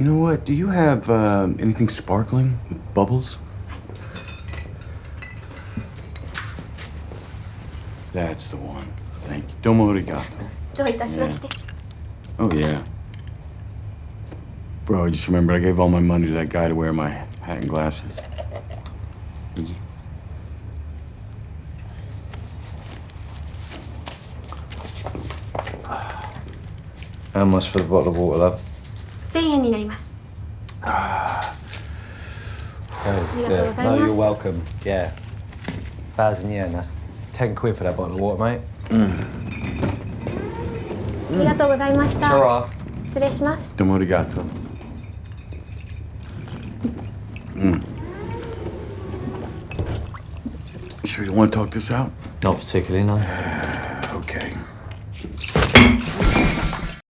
You know what? Do you have anything sparkling with bubbles? That's the one. Thank you. Domo arigato. どういたしまして。 Oh, yeah. Bro, I just remembered I gave all my money to that guy to wear my hat and glasses. Did you? How much for the bottle of water, love? 1000円になります。 Oh, Yeah, no, you're welcome. Yeah. 1,000 yen, that's 10 quid for that bottle of water, mate. ありがとうございました。 Ta-ra. 失礼します。 Domo arigato. You sure you want to talk this out? Not particularly, no. Okay.